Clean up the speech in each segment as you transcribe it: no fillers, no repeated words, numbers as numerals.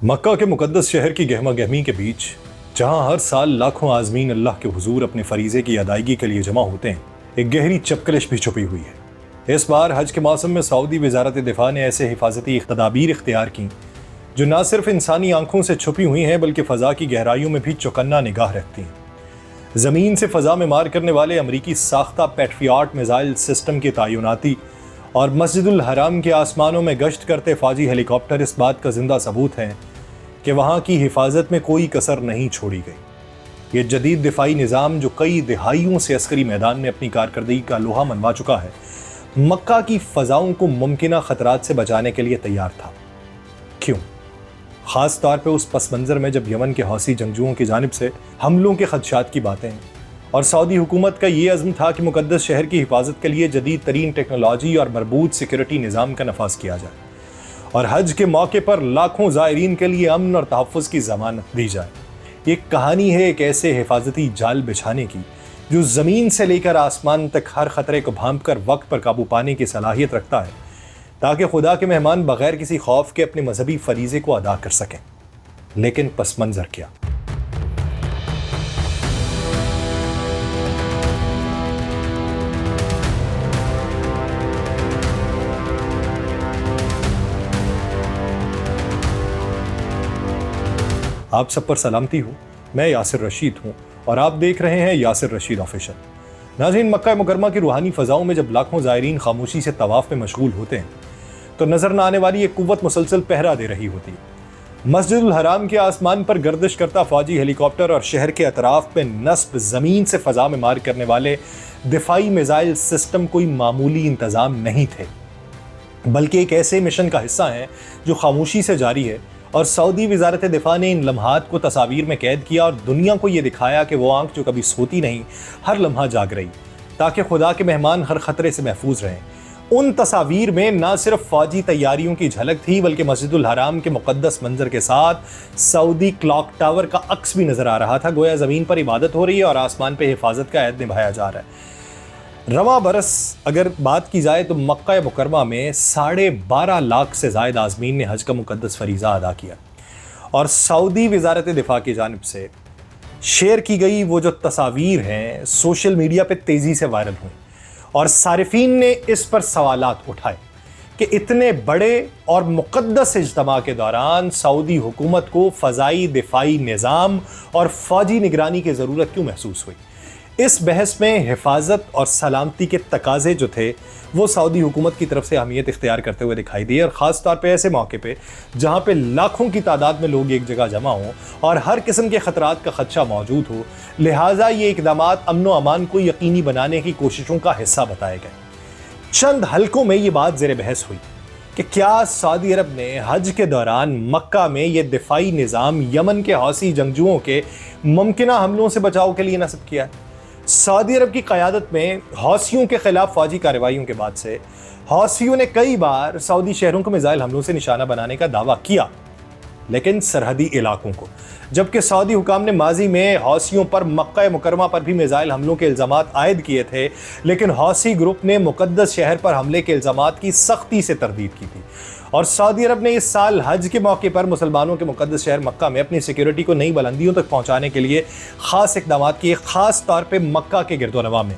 مکہ کے مقدس شہر کی گہما گہمی کے بیچ جہاں ہر سال لاکھوں عازمین اللہ کے حضور اپنے فریضے کی ادائیگی کے لیے جمع ہوتے ہیں، ایک گہری چپکلش بھی چھپی ہوئی ہے۔ اس بار حج کے موسم میں سعودی وزارت دفاع نے ایسے حفاظتی تدابیر اختیار کی جو نہ صرف انسانی آنکھوں سے چھپی ہوئی ہیں بلکہ فضا کی گہرائیوں میں بھی چوکنا نگاہ رکھتی ہیں۔ زمین سے فضا میں مار کرنے والے امریکی ساختہ پیٹریاٹ میزائل سسٹم کی تعیناتی اور مسجد الحرام کے آسمانوں میں گشت کرتے فوجی ہیلی کاپٹر اس بات کا زندہ ثبوت ہیں کہ وہاں کی حفاظت میں کوئی کسر نہیں چھوڑی گئی۔ یہ جدید دفاعی نظام جو کئی دہائیوں سے عسکری میدان میں اپنی کارکردگی کا لوہا منوا چکا ہے، مکہ کی فضاؤں کو ممکنہ خطرات سے بچانے کے لیے تیار تھا۔ کیوں؟ خاص طور پہ اس پس منظر میں جب یمن کے حوثی جنگجوؤں کی جانب سے حملوں کے خدشات کی باتیں اور سعودی حکومت کا یہ عزم تھا کہ مقدس شہر کی حفاظت کے لیے جدید ترین ٹیکنالوجی اور مربوط سیکیورٹی نظام کا نفاذ کیا جائے اور حج کے موقع پر لاکھوں زائرین کے لیے امن اور تحفظ کی ضمانت دی جائے۔ یہ کہانی ہے ایک ایسے حفاظتی جال بچھانے کی جو زمین سے لے کر آسمان تک ہر خطرے کو بھانپ کر وقت پر قابو پانے کی صلاحیت رکھتا ہے تاکہ خدا کے مہمان بغیر کسی خوف کے اپنے مذہبی فریضے کو ادا کر سکیں۔ لیکن پس منظر کیا؟ آپ سب پر سلامتی ہو، میں یاسر رشید ہوں اور آپ دیکھ رہے ہیں یاسر رشید آفیشل۔ ناظرین، مکہ مکرمہ کی روحانی فضاؤں میں جب لاکھوں زائرین خاموشی سے طواف میں مشغول ہوتے ہیں تو نظر نہ آنے والی ایک قوت مسلسل پہرا دے رہی ہوتی ہے۔ مسجد الحرام کے آسمان پر گردش کرتا فوجی ہیلی کاپٹر اور شہر کے اطراف پہ نصب زمین سے فضا میں مار کرنے والے دفاعی میزائل سسٹم کوئی معمولی انتظام نہیں تھے، بلکہ ایک ایسے مشن کا حصہ ہیں جو خاموشی سے جاری ہے، اور سعودی وزارت دفاع نے ان لمحات کو تصاویر میں قید کیا اور دنیا کو یہ دکھایا کہ وہ آنکھ جو کبھی سوتی نہیں ہر لمحہ جاگ رہی تاکہ خدا کے مہمان ہر خطرے سے محفوظ رہیں۔ ان تصاویر میں نہ صرف فوجی تیاریوں کی جھلک تھی بلکہ مسجد الحرام کے مقدس منظر کے ساتھ سعودی کلاک ٹاور کا عکس بھی نظر آ رہا تھا، گویا زمین پر عبادت ہو رہی ہے اور آسمان پہ حفاظت کا عہد نبھایا جا رہا ہے۔ رواں برس اگر بات کی جائے تو مکہ مکرمہ میں 12.5 لاکھ سے زائد عازمین نے حج کا مقدس فریضہ ادا کیا، اور سعودی وزارت دفاع کی جانب سے شیئر کی گئی وہ جو تصاویر ہیں سوشل میڈیا پہ تیزی سے وائرل ہوئیں اور صارفین نے اس پر سوالات اٹھائے کہ اتنے بڑے اور مقدس اجتماع کے دوران سعودی حکومت کو فضائی دفاعی نظام اور فوجی نگرانی کی ضرورت کیوں محسوس ہوئی۔ اس بحث میں حفاظت اور سلامتی کے تقاضے جو تھے وہ سعودی حکومت کی طرف سے اہمیت اختیار کرتے ہوئے دکھائی دیے، اور خاص طور پہ ایسے موقع پہ جہاں پہ لاکھوں کی تعداد میں لوگ ایک جگہ جمع ہوں اور ہر قسم کے خطرات کا خدشہ موجود ہو، لہٰذا یہ اقدامات امن و امان کو یقینی بنانے کی کوششوں کا حصہ بتائے گئے۔ چند حلقوں میں یہ بات زیر بحث ہوئی کہ کیا سعودی عرب نے حج کے دوران مکہ میں یہ دفاعی نظام یمن کے حوثی جنگجوؤں کے ممکنہ حملوں سے بچاؤ کے لیے نصب کیا ہے؟ سعودی عرب کی قیادت میں حوثیوں کے خلاف فوجی کارروائیوں کے بعد سے حوثیوں نے کئی بار سعودی شہروں کو میزائل حملوں سے نشانہ بنانے کا دعویٰ کیا، لیکن سرحدی علاقوں کو، جبکہ سعودی حکام نے ماضی میں حوثیوں پر مکہ مکرمہ پر بھی میزائل حملوں کے الزامات عائد کیے تھے، لیکن حوثی گروپ نے مقدس شہر پر حملے کے الزامات کی سختی سے تردید کی تھی۔ اور سعودی عرب نے اس سال حج کے موقع پر مسلمانوں کے مقدس شہر مکہ میں اپنی سیکیورٹی کو نئی بلندیوں تک پہنچانے کے لیے خاص اقدامات کیے، خاص طور پہ مکہ کے گرد و نواح میں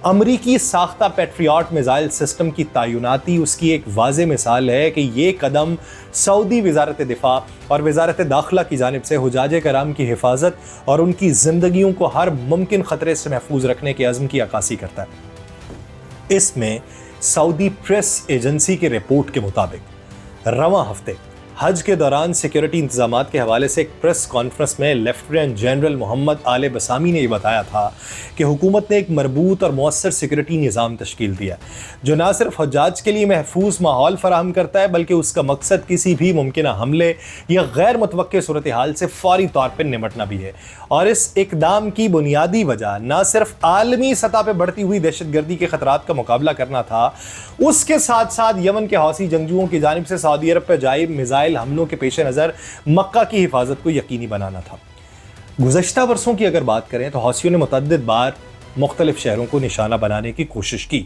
امریکی ساختہ پیٹریاٹ میزائل سسٹم کی تعیناتی اس کی ایک واضح مثال ہے کہ یہ قدم سعودی وزارت دفاع اور وزارت داخلہ کی جانب سے حجاج کرام کی حفاظت اور ان کی زندگیوں کو ہر ممکن خطرے سے محفوظ رکھنے کے عزم کی عکاسی کرتا ہے۔ اس میں سعودی پریس ایجنسی کے رپورٹ کے مطابق رواں ہفتے حج کے دوران سیکیورٹی انتظامات کے حوالے سے ایک پریس کانفرنس میں لیفٹیننٹ جنرل محمد آل بسامی نے یہ بتایا تھا کہ حکومت نے ایک مربوط اور مؤثر سیکیورٹی نظام تشکیل دیا جو نہ صرف حجاج کے لیے محفوظ ماحول فراہم کرتا ہے بلکہ اس کا مقصد کسی بھی ممکنہ حملے یا غیر متوقع صورتحال سے فوری طور پر نمٹنا بھی ہے، اور اس اقدام کی بنیادی وجہ نہ صرف عالمی سطح پہ بڑھتی ہوئی دہشت گردی کے خطرات کا مقابلہ کرنا تھا، اس کے ساتھ ساتھ یمن کے حوثی جنگجوؤں کی جانب سے سعودی عرب پہ جائے میزائل حملوں کے پیش نظر مکہ کی حفاظت کو یقینی بنانا تھا۔ گزشتہ برسوں کی اگر بات کریں تو حوثیوں نے متعدد بار مختلف شہروں کو نشانہ بنانے کی کوشش کی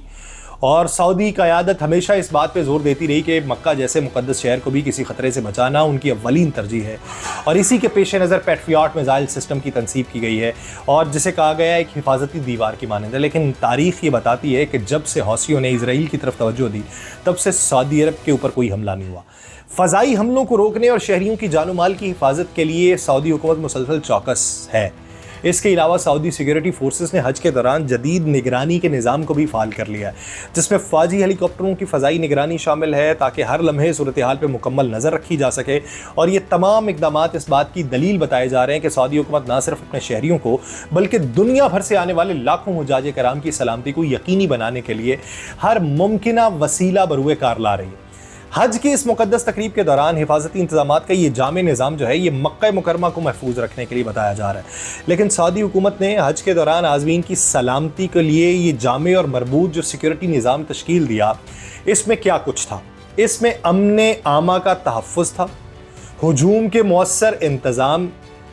اور سعودی قیادت ہمیشہ اس بات پہ زور دیتی رہی کہ مکہ جیسے مقدس شہر کو بھی کسی خطرے سے بچانا ان کی اولین ترجیح ہے، اور اسی کے پیش نظر پیٹریاٹ میزائل سسٹم کی تنصیب کی گئی ہے، اور جسے کہا گیا ہے ایک حفاظتی دیوار کی مانند ہے۔ لیکن تاریخ یہ بتاتی ہے کہ جب سے حوثیوں نے اسرائیل کی طرف توجہ دی تب سے سعودی عرب کے اوپر کوئی حملہ نہیں ہوا۔ فضائی حملوں کو روکنے اور شہریوں کی جان و مال کی حفاظت کے لیے سعودی حکومت مسلسل چوکس ہے۔ اس کے علاوہ سعودی سیکیورٹی فورسز نے حج کے دوران جدید نگرانی کے نظام کو بھی فعال کر لیا ہے، جس میں فوجی ہیلی کاپٹروں کی فضائی نگرانی شامل ہے تاکہ ہر لمحے صورتحال پہ مکمل نظر رکھی جا سکے۔ اور یہ تمام اقدامات اس بات کی دلیل بتائے جا رہے ہیں کہ سعودی حکومت نہ صرف اپنے شہریوں کو بلکہ دنیا بھر سے آنے والے لاکھوں حجاج کرام کی سلامتی کو یقینی بنانے کے لیے ہر ممکنہ وسیلہ بروئے کار لا رہی ہے۔ حج کی اس مقدس تقریب کے دوران حفاظتی انتظامات کا یہ جامع نظام جو ہے یہ مکہ مکرمہ کو محفوظ رکھنے کے لیے بتایا جا رہا ہے، لیکن سعودی حکومت نے حج کے دوران عازمین کی سلامتی کے لیے یہ جامع اور مربوط جو سیکیورٹی نظام تشکیل دیا، اس میں کیا کچھ تھا؟ اس میں امن عامہ کا تحفظ تھا، ہجوم کے مؤثر انتظام،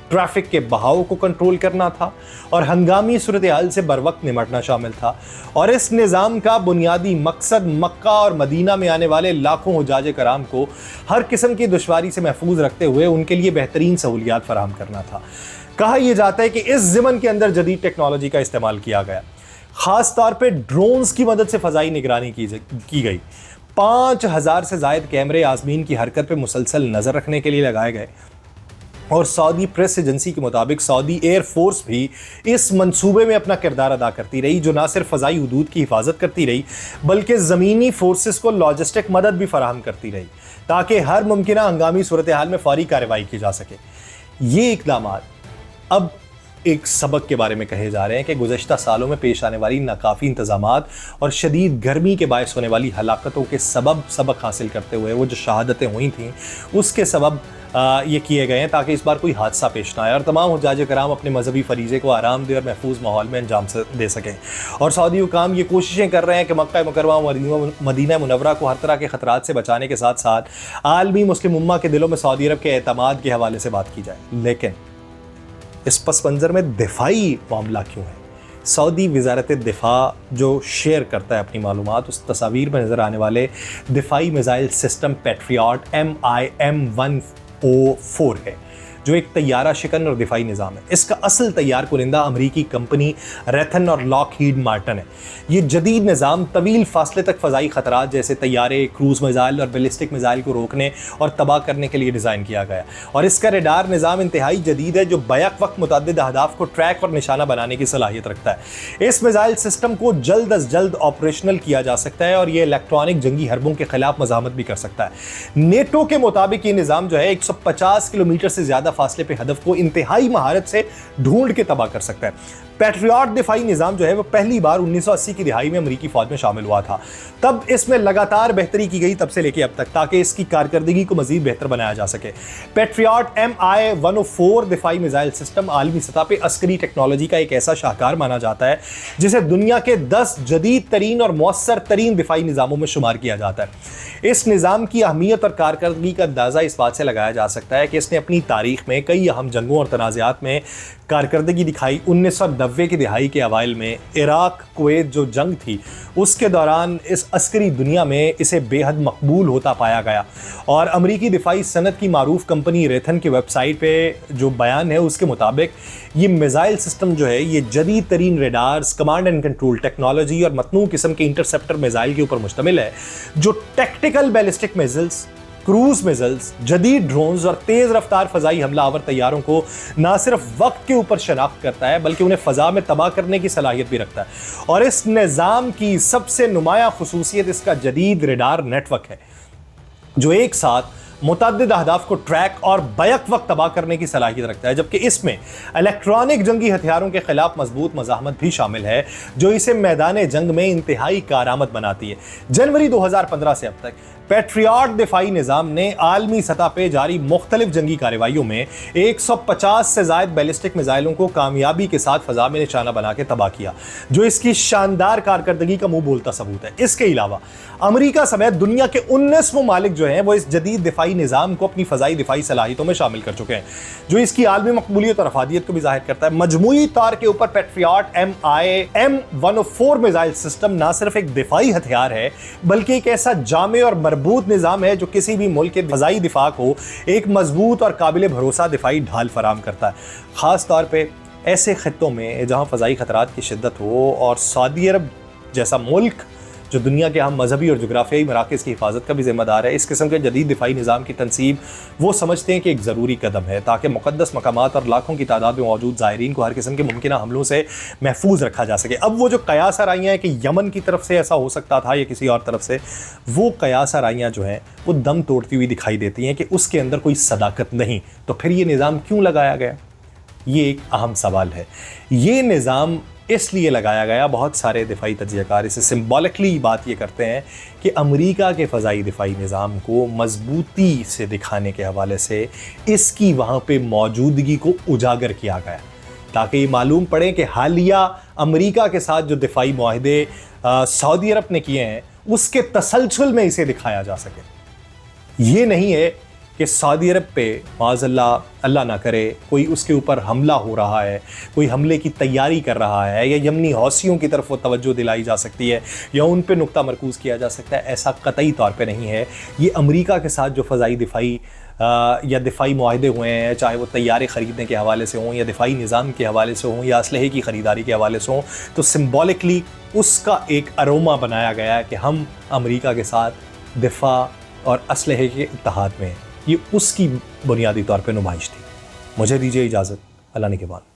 ٹریفک کے بہاؤ کو کنٹرول کرنا تھا، اور ہنگامی صورتحال سے بر وقت نمٹنا شامل تھا۔ اور اس نظام کا بنیادی مقصد مکہ اور مدینہ میں آنے والے لاکھوں حجاج کرام کو ہر قسم کی دشواری سے محفوظ رکھتے ہوئے ان کے لیے بہترین سہولیات فراہم کرنا تھا۔ کہا یہ جاتا ہے کہ اس ضمن کے اندر جدید ٹیکنالوجی کا استعمال کیا گیا، خاص طور پہ ڈرونز کی مدد سے فضائی نگرانی کی گئی۔ 5000 سے زائد کیمرے عازمین کی حرکت پہ مسلسل نظر رکھنے کے لیے لگائے گئے، اور سعودی پریس ایجنسی کے مطابق سعودی ایئر فورس بھی اس منصوبے میں اپنا کردار ادا کرتی رہی، جو نہ صرف فضائی حدود کی حفاظت کرتی رہی بلکہ زمینی فورسز کو لاجسٹک مدد بھی فراہم کرتی رہی تاکہ ہر ممکنہ ہنگامی صورتحال میں فوری کارروائی کی جا سکے۔ یہ اقدامات اب ایک سبق کے بارے میں کہے جا رہے ہیں کہ گزشتہ سالوں میں پیش آنے والی ناکافی انتظامات اور شدید گرمی کے باعث ہونے والی ہلاکتوں کے سبق حاصل کرتے ہوئے وہ جو شہادتیں ہوئی تھیں اس کے سبب یہ کیے گئے ہیں تاکہ اس بار کوئی حادثہ پیش نہ آئے اور تمام حجاج کرام اپنے مذہبی فریضے کو آرام دہ اور محفوظ ماحول میں انجام دے سکیں۔ اور سعودی حکام یہ کوششیں کر رہے ہیں کہ مکہ مکرمہ اور مدینہ منورہ کو ہر طرح کے خطرات سے بچانے کے ساتھ ساتھ عالمی مسلم امہ کے دلوں میں سعودی عرب کے اعتماد کے حوالے سے بات کی جائے۔ لیکن اس پس منظر میں دفاعی معاملہ کیوں ہے؟ سعودی وزارت دفاع جو شیئر کرتا ہے اپنی معلومات، اس تصاویر میں نظر آنے والے دفاعی میزائل سسٹم پیٹریاٹ MIM-104 ہے، جو ایک طیارہ شکن اور دفاعی نظام ہے۔ اس کا اصل تیار کنندہ امریکی کمپنی ریتھن اور لاک ہیڈ مارٹن ہے۔ یہ جدید نظام طویل فاصلے تک فضائی خطرات جیسے طیارے، کروز میزائل اور بیلسٹک میزائل کو روکنے اور تباہ کرنے کے لیے ڈیزائن کیا گیا، اور اس کا ریڈار نظام انتہائی جدید ہے جو بیک وقت متعدد اہداف کو ٹریک اور نشانہ بنانے کی صلاحیت رکھتا ہے۔ اس میزائل سسٹم کو جلد از جلد آپریشنل کیا جا سکتا ہے اور یہ الیکٹرانک جنگی حربوں کے خلاف مزاحمت بھی کر سکتا ہے۔ نیٹو کے مطابق یہ نظام جو ہے 150 کلومیٹر سے زیادہ فاصلے پہ ہدف کو انتہائی مہارت سے ڈھونڈ کے تباہ کر سکتا ہے۔ پیٹریاٹ دفاعی نظام جو ہے وہ پہلی بار 1980 کی دہائی میں امریکی فوج میں شامل ہوا تھا۔ تب اس میں لگاتار بہتری کی گئی تب سے لے کے اب تک، تاکہ اس کی کارکردگی کو مزید بہتر بنایا جا سکے۔ پیٹریاٹ MI-104 دفاعی میزائل سسٹم عالمی سطح پہ عسکری ٹیکنالوجی کا ایک ایسا شاہکار مانا جاتا ہے جسے دنیا کے 10 جدید ترین اور مؤثر ترین دفاعی نظاموں میں شمار کیا جاتا ہے۔ اس نظام کی اہمیت اور کارکردگی کا اندازہ اس بات سے لگایا جا سکتا ہے کہ اس نے اپنی تاریخ میں کئی اہم جنگوں اور تنازعات میں کارکردگی دکھائی۔ 1990 کی دہائی کے اوائل میں عراق کویت جو جنگ تھی اس کے دوران اس عسکری دنیا میں اسے بے حد مقبول ہوتا پایا گیا، اور امریکی دفاعی صنعت کی معروف کمپنی ریتھن کی ویب سائٹ پہ جو بیان ہے اس کے مطابق یہ میزائل سسٹم جو ہے یہ جدید ترین radars, command and control technology اور متنوع قسم کے انٹرسیپٹر میزائل کے اوپر مشتمل ہے، جو tactical ballistic missiles, cruise missiles, جدید ڈرونز اور تیز رفتار فضائی حملہ آور طیاروں کو نہ صرف وقت کے اوپر شناخت کرتا ہے بلکہ انہیں فضا میں تباہ کرنے کی صلاحیت بھی رکھتا ہے۔ اور اس نظام کی سب سے نمایاں خصوصیت اس کا جدید ریڈار نیٹ ورک ہے، جو ایک ساتھ متعدد اہداف کو ٹریک اور بیک وقت تباہ کرنے کی صلاحیت رکھتا ہے، جبکہ اس میں الیکٹرانک جنگی ہتھیاروں کے خلاف مضبوط مزاحمت بھی شامل ہے جو اسے میدان جنگ میں انتہائی کارآمد بناتی ہے۔ جنوری 2015 سے اب تک پیٹریاٹ دفاعی نظام نے عالمی سطح پہ جاری مختلف جنگی کارروائیوں میں 150 سے زائد بیلسٹک میزائلوں کو کامیابی کے ساتھ فضا میں نشانہ بنا کے تباہ کیا، جو اس کی شاندار کارکردگی کا منہ بولتا ثبوت ہے۔ اس کے علاوہ امریکہ سمیت دنیا کے 19 ممالک جو ہیں وہ اس جدید دفاعی دفاعی نظام کو اپنی فضائی دفاعی صلاحیتوں میں شامل کر چکے ہیں، جو اس کی عالمی مقبولیت اور افادیت کو بھی ظاہر کرتا ہے۔ مجموعی طور کے اوپر پیٹریاٹ M104 میزائل سسٹم نہ صرف ایک دفاعی ہتھیار ہے بلکہ ایک ایسا جامع اور مربوط نظام ہے جو کسی بھی ملک کے فضائی دفاع کو ایک مضبوط اور قابل بھروسہ دفاعی ڈھال فراہم کرتا ہے، خاص طور پہ ایسے خطوں میں جہاں فضائی خطرات کی شدت ہو، اور سعودی عرب جیسا ملک جو دنیا کے اہم مذہبی اور جغرافیائی مراکز کی حفاظت کا بھی ذمہ دار ہے۔ اس قسم کے جدید دفاعی نظام کی تنصیب وہ سمجھتے ہیں کہ ایک ضروری قدم ہے تاکہ مقدس مقامات اور لاکھوں کی تعداد میں موجود زائرین کو ہر قسم کے ممکنہ حملوں سے محفوظ رکھا جا سکے۔ اب وہ جو قیاس آرائیاں ہیں کہ یمن کی طرف سے ایسا ہو سکتا تھا یا کسی اور طرف سے، وہ قیاس آرائیاں جو ہیں وہ دم توڑتی ہوئی دکھائی دیتی ہیں کہ اس کے اندر کوئی صداقت نہیں، تو پھر یہ نظام کیوں لگایا گیا؟ یہ ایک اہم سوال ہے۔ یہ نظام اس لیے لگایا گیا، بہت سارے دفاعی تجزیہ کار اسے سمبولکلی بات یہ کرتے ہیں کہ امریکہ کے فضائی دفاعی نظام کو مضبوطی سے دکھانے کے حوالے سے اس کی وہاں پہ موجودگی کو اجاگر کیا گیا، تاکہ یہ معلوم پڑے کہ حالیہ امریکہ کے ساتھ جو دفاعی معاہدے سعودی عرب نے کیے ہیں اس کے تسلسل میں اسے دکھایا جا سکے۔ یہ نہیں ہے کہ سعودی عرب پہ معاذ اللہ نہ کرے کوئی اس کے اوپر حملہ ہو رہا ہے، کوئی حملے کی تیاری کر رہا ہے، یا یمنی حوثیوں کی طرف وہ توجہ دلائی جا سکتی ہے یا ان پہ نقطہ مرکوز کیا جا سکتا ہے، ایسا قطعی طور پہ نہیں ہے۔ یہ امریکہ کے ساتھ جو فضائی دفاعی یا دفاعی معاہدے ہوئے ہیں، چاہے وہ طیارے خریدنے کے حوالے سے ہوں یا دفاعی نظام کے حوالے سے ہوں یا اسلحے کی خریداری کے حوالے سے ہوں، تو سمبولکلی اس کا ایک اروما بنایا گیا ہے کہ ہم امریکہ کے ساتھ دفاع اور اسلحے کے اتحاد میں ہیں۔ یہ اس کی بنیادی طور پہ نمائش تھی۔ مجھے دیجیے اجازت، اللہ نگہبان۔